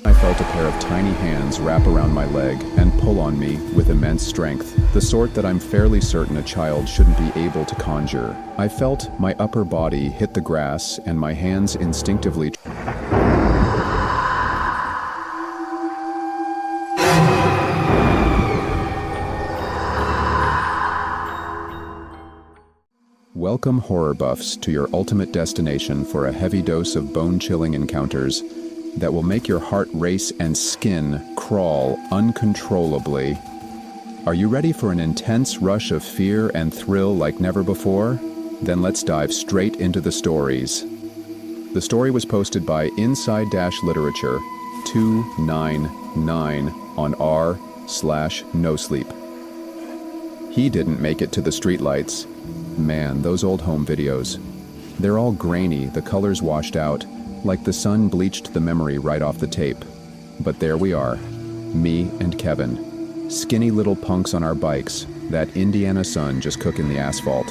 I felt a pair of tiny hands wrap around my leg and pull on me with immense strength, the sort that I'm fairly certain a child shouldn't be able to conjure. I felt my upper body hit the grass and my hands instinctively Welcome, horror buffs, to your ultimate destination for a heavy dose of bone-chilling encounters that will make your heart race and skin crawl uncontrollably. Are you ready for an intense rush of fear and thrill like never before? Then let's dive straight into the stories. The story was posted by Inside-Literature 299 on r/nosleep. He didn't make it to the streetlights. Man, those old home videos. They're all grainy, the colors washed out, like the sun bleached the memory right off the tape. But there we are, me and Kevin. Skinny little punks on our bikes, that Indiana sun just cooking the asphalt.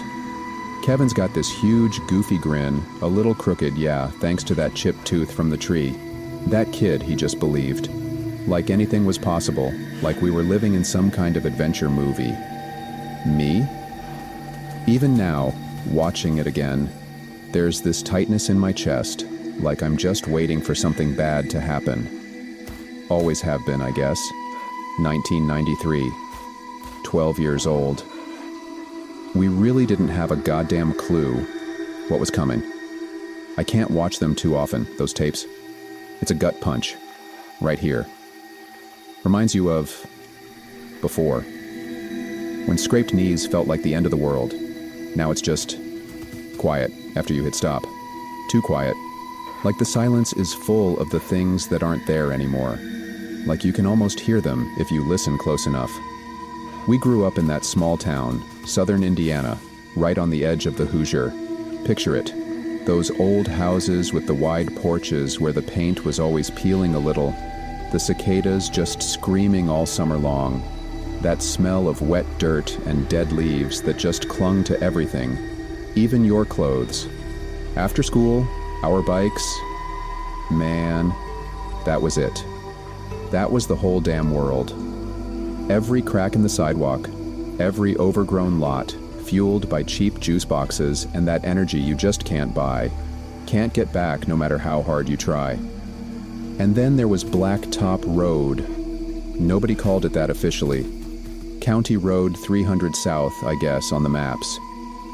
Kevin's got this huge, goofy grin, a little crooked, yeah, thanks to that chipped tooth from the tree. That kid, he just believed. Like anything was possible, like we were living in some kind of adventure movie. Me? Even now, watching it again, there's this tightness in my chest, like I'm just waiting for something bad to happen. Always have been, I guess. 1993. 12 years old. We really didn't have a goddamn clue what was coming. I can't watch them too often, those tapes. It's a gut punch. Right here. Reminds you of before. When scraped knees felt like the end of the world. Now it's just quiet after you hit stop. Too quiet. Like the silence is full of the things that aren't there anymore. Like you can almost hear them if you listen close enough. We grew up in that small town, southern Indiana, right on the edge of the Hoosier. Picture it. Those old houses with the wide porches where the paint was always peeling a little, the cicadas just screaming all summer long. That smell of wet dirt and dead leaves that just clung to everything, even your clothes. After school, our bikes, man, that was it. That was the whole damn world. Every crack in the sidewalk, every overgrown lot, fueled by cheap juice boxes and that energy you just can't buy, can't get back no matter how hard you try. And then there was Blacktop Road. Nobody called it that officially. County Road 300 South, I guess, on the maps.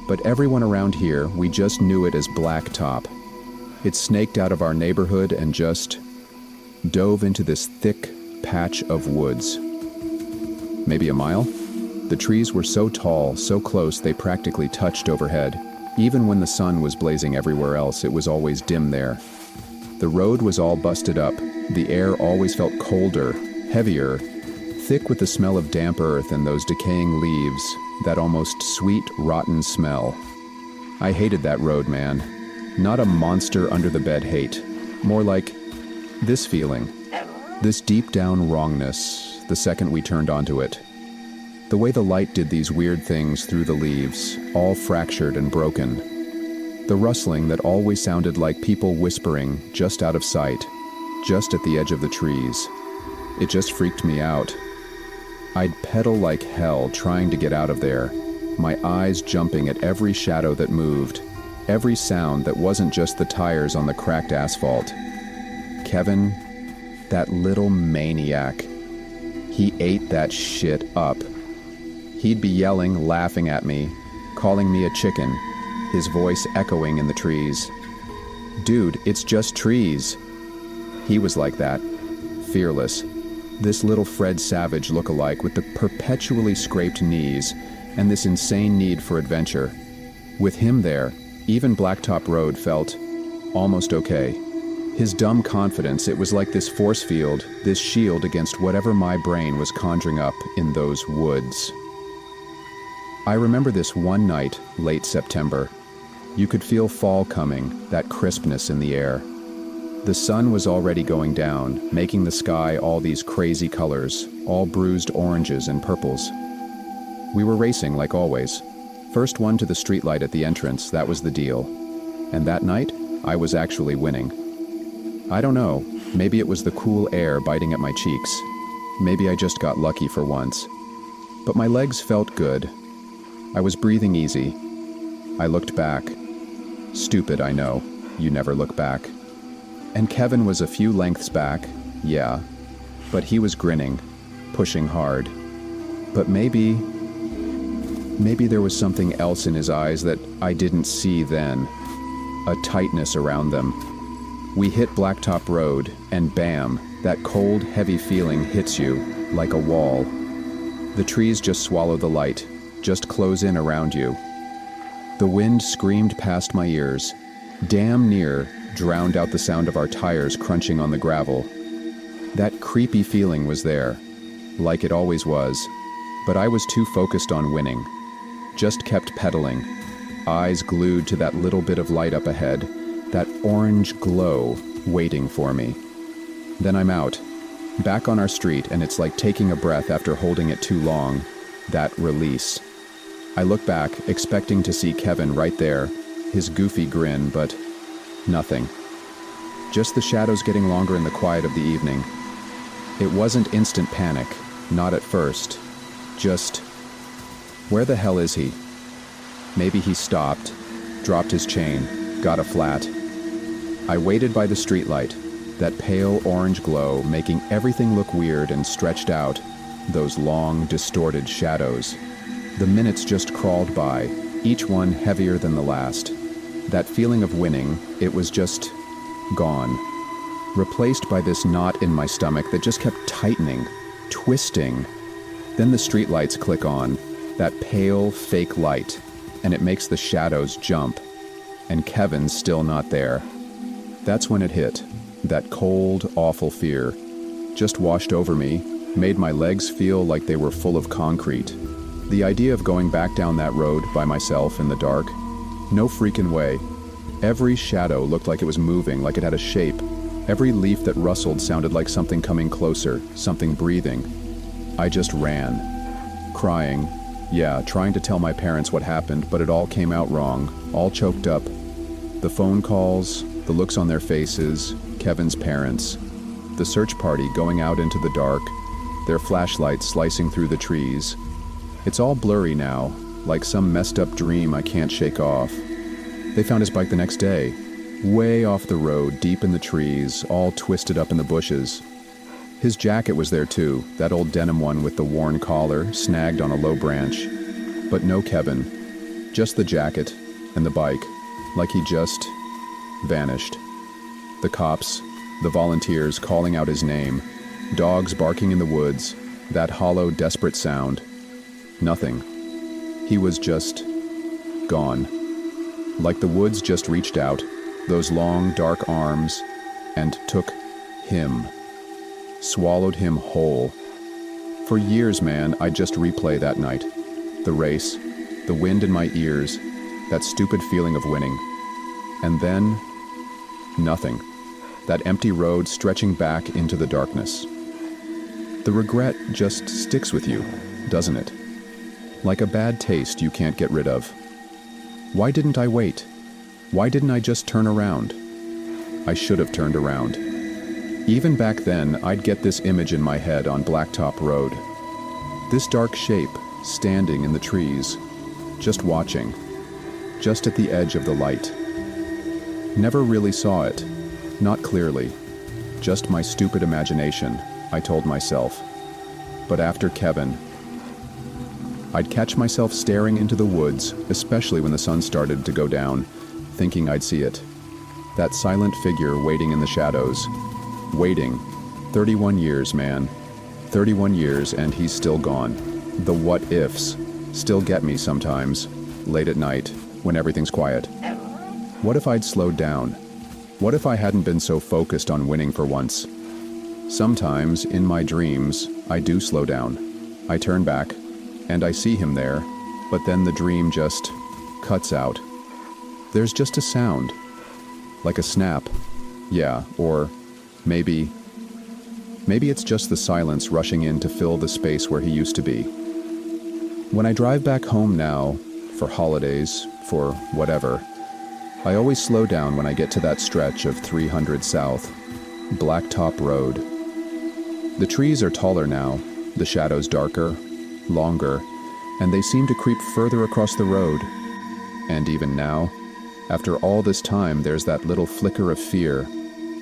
But everyone around here, we just knew it as Blacktop. It snaked out of our neighborhood and just dove into this thick patch of woods. Maybe a mile? The trees were so tall, so close they practically touched overhead. Even when the sun was blazing everywhere else, it was always dim there. The road was all busted up. The air always felt colder, heavier, thick with the smell of damp earth and those decaying leaves, that almost sweet, rotten smell. I hated that road, man. Not a monster under the bed hate. More like this feeling. This deep down wrongness, the second we turned onto it. The way the light did these weird things through the leaves, all fractured and broken. The rustling that always sounded like people whispering just out of sight, just at the edge of the trees. It just freaked me out. I'd pedal like hell trying to get out of there, my eyes jumping at every shadow that moved, every sound that wasn't just the tires on the cracked asphalt. Kevin, that little maniac, he ate that shit up. He'd be yelling, laughing at me, calling me a chicken, his voice echoing in the trees. Dude, it's just trees. He was like that, fearless. This little Fred Savage look-alike with the perpetually scraped knees and this insane need for adventure. With him there, even Blacktop Road felt almost okay. His dumb confidence, it was like this force field, this shield against whatever my brain was conjuring up in those woods. I remember this one night, late September. You could feel fall coming, that crispness in the air. The sun was already going down, making the sky all these crazy colors, all bruised oranges and purples. We were racing like always. First one to the streetlight at the entrance, that was the deal. And that night, I was actually winning. I don't know, Maybe it was the cool air biting at my cheeks. Maybe I just got lucky for once. But my legs felt good. I was breathing easy. I looked back. Stupid, I know. You never look back. And Kevin was a few lengths back, yeah. But he was grinning, pushing hard. But maybe there was something else in his eyes that I didn't see then. A tightness around them. We hit Blacktop Road, and bam, that cold, heavy feeling hits you, like a wall. The trees just swallow the light, just close in around you. The wind screamed past my ears, damn near drowned out the sound of our tires crunching on the gravel. That creepy feeling was there, like it always was, but I was too focused on winning. Just kept pedaling, eyes glued to that little bit of light up ahead, that orange glow waiting for me. Then I'm out, back on our street, and it's like taking a breath after holding it too long, that release. I look back, expecting to see Kevin right there, his goofy grin, but nothing. Just the shadows getting longer in the quiet of the evening. It wasn't instant panic, not at first. Just, where the hell is he? Maybe he stopped, dropped his chain, got a flat. I waited by the streetlight, that pale orange glow making everything look weird and stretched out, those long, distorted shadows. The minutes just crawled by, each one heavier than the last. That feeling of winning, it was just gone. Replaced by this knot in my stomach that just kept tightening, twisting. Then the streetlights click on, that pale, fake light, and it makes the shadows jump. And Kevin's still not there. That's when it hit. That cold, awful fear just washed over me, made my legs feel like they were full of concrete. The idea of going back down that road by myself in the dark, no freaking way. Every shadow looked like it was moving, like it had a shape. Every leaf that rustled sounded like something coming closer, something breathing. I just ran, crying. Yeah, trying to tell my parents what happened, but it all came out wrong, all choked up. The phone calls, the looks on their faces, Kevin's parents, the search party going out into the dark, their flashlights slicing through the trees. It's all blurry now, like some messed up dream I can't shake off. They found his bike the next day, way off the road, deep in the trees, all twisted up in the bushes. His jacket was there too, that old denim one with the worn collar, snagged on a low branch. But no Kevin, just the jacket and the bike, like he just vanished. The cops, the volunteers calling out his name, dogs barking in the woods, that hollow, desperate sound. Nothing. He was just gone. Like the woods just reached out, those long, dark arms, and took him. Swallowed him whole. For years, man, I'd just replay that night. The race, the wind in my ears, that stupid feeling of winning. And then, nothing. That empty road stretching back into the darkness. The regret just sticks with you, doesn't it? Like a bad taste you can't get rid of. Why didn't I wait? Why didn't I just turn around? I should have turned around. Even back then, I'd get this image in my head on Blacktop Road. This dark shape, standing in the trees, just watching, just at the edge of the light. Never really saw it, not clearly, just my stupid imagination, I told myself. But after Kevin, I'd catch myself staring into the woods, especially when the sun started to go down, thinking I'd see it. That silent figure waiting in the shadows. Waiting. 31 years, man. 31 years and he's still gone. The what-ifs still get me sometimes, late at night, when everything's quiet. What if I'd slowed down? What if I hadn't been so focused on winning for once? Sometimes, in my dreams, I do slow down. I turn back, and I see him there, but then the dream just cuts out. There's just a sound, like a snap. Yeah, or maybe it's just the silence rushing in to fill the space where he used to be. When I drive back home now, for holidays, for whatever, I always slow down when I get to that stretch of 300 South. blacktop road. The trees are taller now, the shadows darker, longer, and they seem to creep further across the road. And even now, after all this time, there's that little flicker of fear,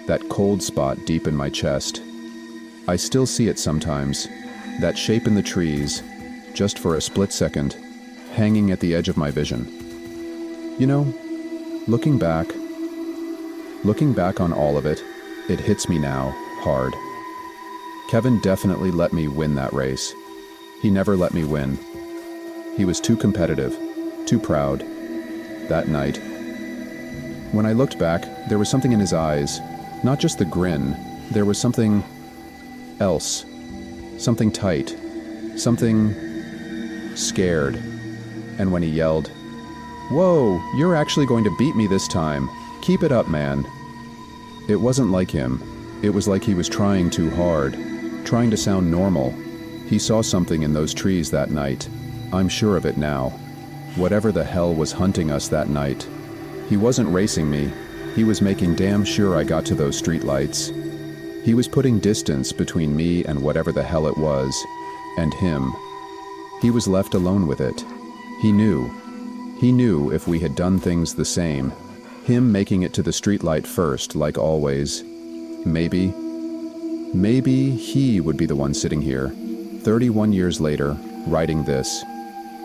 that cold spot deep in my chest. I still see it sometimes, that shape in the trees, just for a split second, hanging at the edge of my vision. You know, looking back on all of it, it hits me now, hard. Kevin definitely let me win that race. He never let me win. He was too competitive, too proud. That night. When I looked back, there was something in his eyes, not just the grin, there was something else. Something tight. Something scared. And when he yelled, "Whoa, you're actually going to beat me this time. Keep it up, man." It wasn't like him. It was like he was trying too hard, trying to sound normal. He saw something in those trees that night. I'm sure of it now. Whatever the hell was hunting us that night. He wasn't racing me. He was making damn sure I got to those streetlights. He was putting distance between me and whatever the hell it was, and him. He was left alone with it. He knew. He knew if we had done things the same. Him making it to the streetlight first, like always. Maybe he would be the one sitting here, 31 years later, writing this.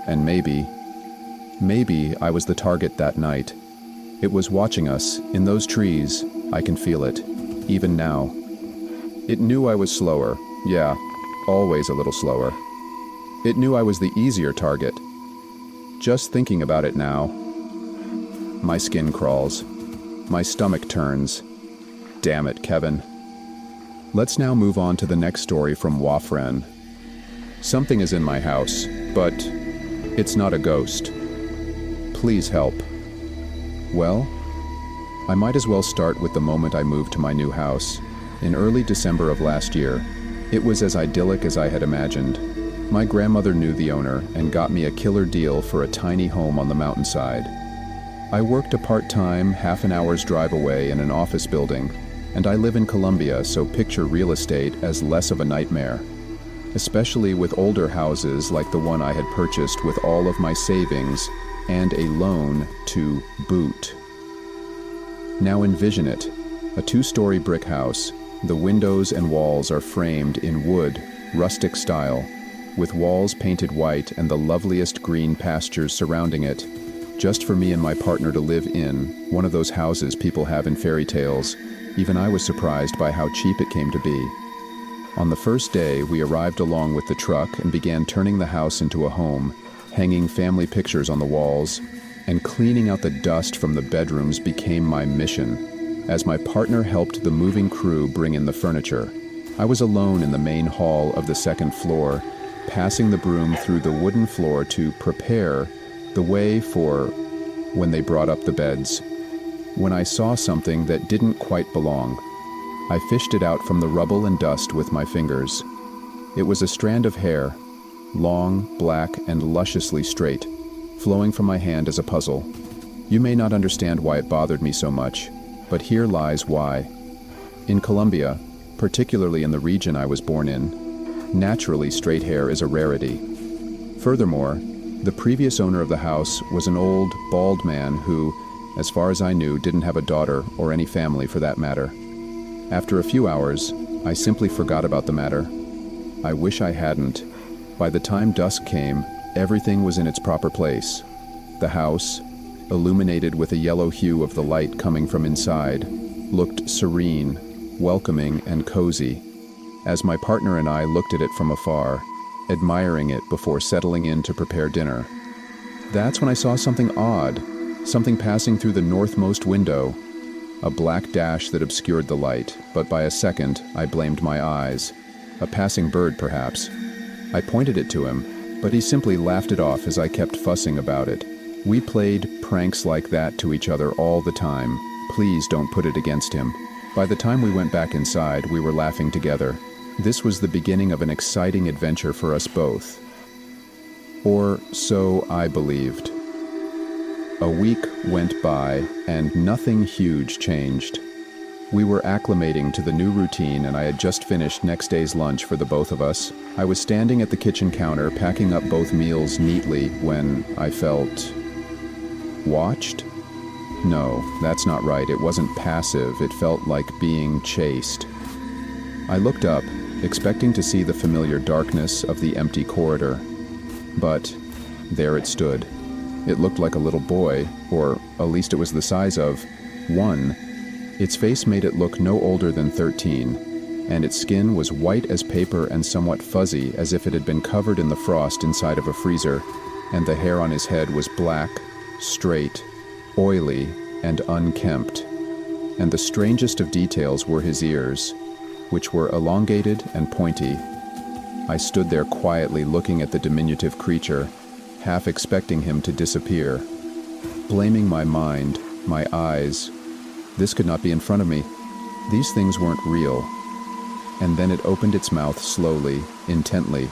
And maybe I was the target that night. It was watching us, in those trees. I can feel it, even now. It knew I was slower, yeah, always a little slower. It knew I was the easier target. Just thinking about it now, my skin crawls. My stomach turns. Damn it, Kevin. Let's now move on to the next story from Wafren. Something is in my house, but it's not a ghost. Please help. Well, I might as well start with the moment I moved to my new house. In early December of last year, it was as idyllic as I had imagined. My grandmother knew the owner and got me a killer deal for a tiny home on the mountainside. I worked a part-time, half an hour's drive away in an office building, and I live in Colombia, so picture real estate as less of a nightmare. Especially with older houses like the one I had purchased with all of my savings and a loan to boot. Now envision it, a 2-story brick house. The windows and walls are framed in wood, rustic style, with walls painted white and the loveliest green pastures surrounding it, just for me and my partner to live in, one of those houses people have in fairy tales. Even I was surprised by how cheap it came to be. On the first day, we arrived along with the truck and began turning the house into a home, hanging family pictures on the walls, and cleaning out the dust from the bedrooms became my mission. As my partner helped the moving crew bring in the furniture, I was alone in the main hall of the second floor, passing the broom through the wooden floor to prepare the way for when they brought up the beds. When I saw something that didn't quite belong, I fished it out from the rubble and dust with my fingers. It was a strand of hair, long, black, and lusciously straight, flowing from my hand as a puzzle. You may not understand why it bothered me so much, but here lies why. In Colombia, particularly in the region I was born in, naturally straight hair is a rarity. Furthermore, the previous owner of the house was an old, bald man who, as far as I knew, didn't have a daughter or any family for that matter. After a few hours, I simply forgot about the matter. I wish I hadn't. By the time dusk came, everything was in its proper place. The house, illuminated with a yellow hue of the light coming from inside, looked serene, welcoming, and cozy, as my partner and I looked at it from afar, admiring it before settling in to prepare dinner. That's when I saw something odd, something passing through the northmost window, a black dash that obscured the light, but by a second I blamed my eyes. A passing bird, perhaps. I pointed it to him, but he simply laughed it off as I kept fussing about it. We played pranks like that to each other all the time. Please don't put it against him. By the time we went back inside, we were laughing together. This was the beginning of an exciting adventure for us both. Or so I believed. A week went by, and nothing huge changed. We were acclimating to the new routine, and I had just finished next day's lunch for the both of us. I was standing at the kitchen counter packing up both meals neatly when I felt watched? No, that's not right. It wasn't passive. It felt like being chased. I looked up, expecting to see the familiar darkness of the empty corridor. But there it stood. It looked like a little boy, or at least it was the size of one. Its face made it look no older than 13, and its skin was white as paper and somewhat fuzzy, as if it had been covered in the frost inside of a freezer, and the hair on his head was black, straight, oily, and unkempt. And the strangest of details were his ears, which were elongated and pointy. I stood there quietly looking at the diminutive creature, half expecting him to disappear. Blaming my mind, my eyes. This could not be in front of me. These things weren't real. And then it opened its mouth slowly, intently.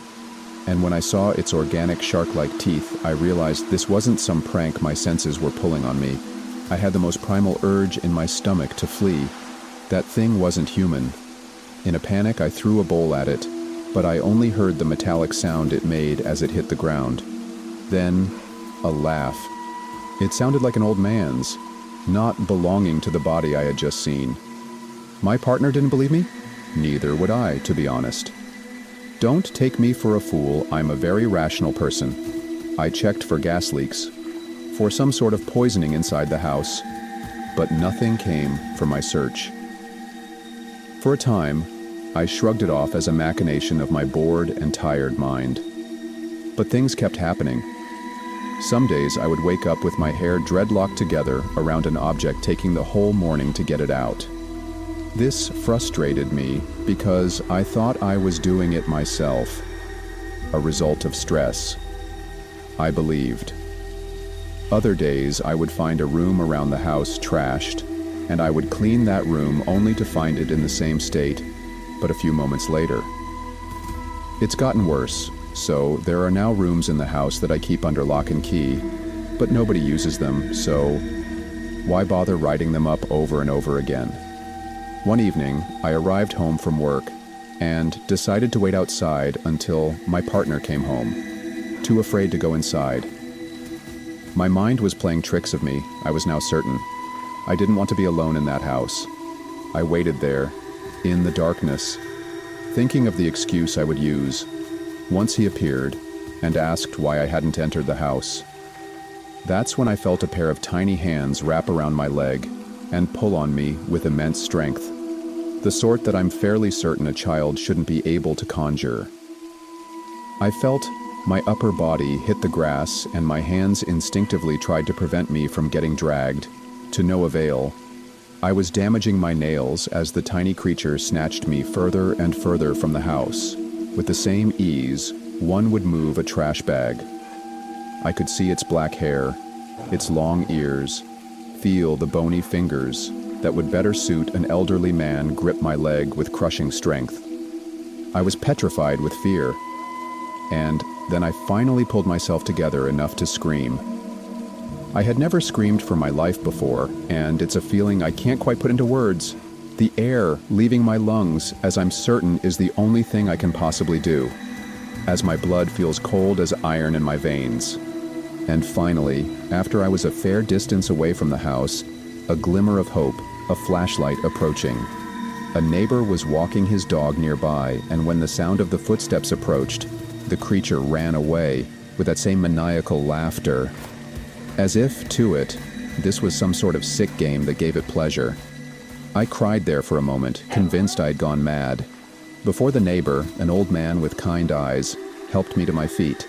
And when I saw its organic shark-like teeth, I realized this wasn't some prank my senses were pulling on me. I had the most primal urge in my stomach to flee. That thing wasn't human. In a panic, I threw a bowl at it, but I only heard the metallic sound it made as it hit the ground. Then, a laugh. It sounded like an old man's, not belonging to the body I had just seen. My partner didn't believe me? Neither would I, to be honest. Don't take me for a fool, I'm a very rational person. I checked for gas leaks, for some sort of poisoning inside the house, but nothing came from my search. For a time, I shrugged it off as a machination of my bored and tired mind. But things kept happening. Some days I would wake up with my hair dreadlocked together around an object, taking the whole morning to get it out. This frustrated me because I thought I was doing it myself, a result of stress. I believed. Other days I would find a room around the house trashed, and I would clean that room only to find it in the same state, but a few moments later. It's gotten worse. So there are now rooms in the house that I keep under lock and key, but nobody uses them, so why bother writing them up over and over again? One evening, I arrived home from work and decided to wait outside until my partner came home, too afraid to go inside. My mind was playing tricks of me, I was now certain. I didn't want to be alone in that house. I waited there, in the darkness, thinking of the excuse I would use. Once he appeared and asked why I hadn't entered the house. That's when I felt a pair of tiny hands wrap around my leg and pull on me with immense strength, the sort that I'm fairly certain a child shouldn't be able to conjure. I felt my upper body hit the grass, and my hands instinctively tried to prevent me from getting dragged, to no avail. I was damaging my nails as the tiny creature snatched me further and further from the house. With the same ease, one would move a trash bag. I could see its black hair, its long ears, feel the bony fingers that would better suit an elderly man grip my leg with crushing strength. I was petrified with fear, and then I finally pulled myself together enough to scream. I had never screamed for my life before, and it's a feeling I can't quite put into words. The air leaving my lungs, as I'm certain, is the only thing I can possibly do, as my blood feels cold as iron in my veins. And finally, after I was a fair distance away from the house, a glimmer of hope, a flashlight approaching. A neighbor was walking his dog nearby, and when the sound of the footsteps approached, the creature ran away with that same maniacal laughter. As if, to it, this was some sort of sick game that gave it pleasure. I cried there for a moment, convinced I'd gone mad, before the neighbor, an old man with kind eyes, helped me to my feet,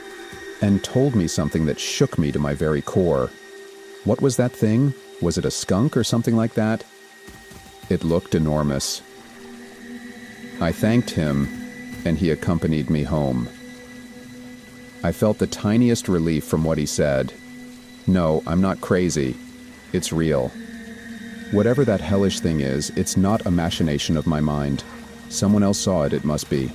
and told me something that shook me to my very core. What was that thing? Was it a skunk or something like that? It looked enormous. I thanked him, and he accompanied me home. I felt the tiniest relief from what he said. No, I'm not crazy. It's real. Whatever that hellish thing is, it's not a machination of my mind. Someone else saw it, it must be.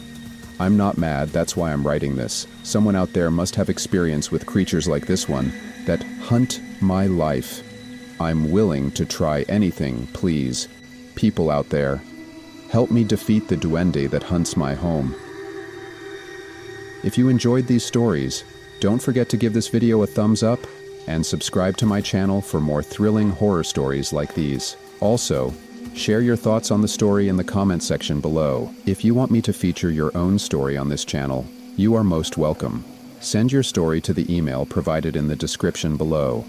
I'm not mad, that's why I'm writing this. Someone out there must have experience with creatures like this one that hunt my life. I'm willing to try anything, please. people out there, help me defeat the duende that hunts my home. If you enjoyed these stories, don't forget to give this video a thumbs up and subscribe to my channel for more thrilling horror stories like these. Also, share your thoughts on the story in the comment section below. If you want me to feature your own story on this channel, you are most welcome. Send your story to the email provided in the description below.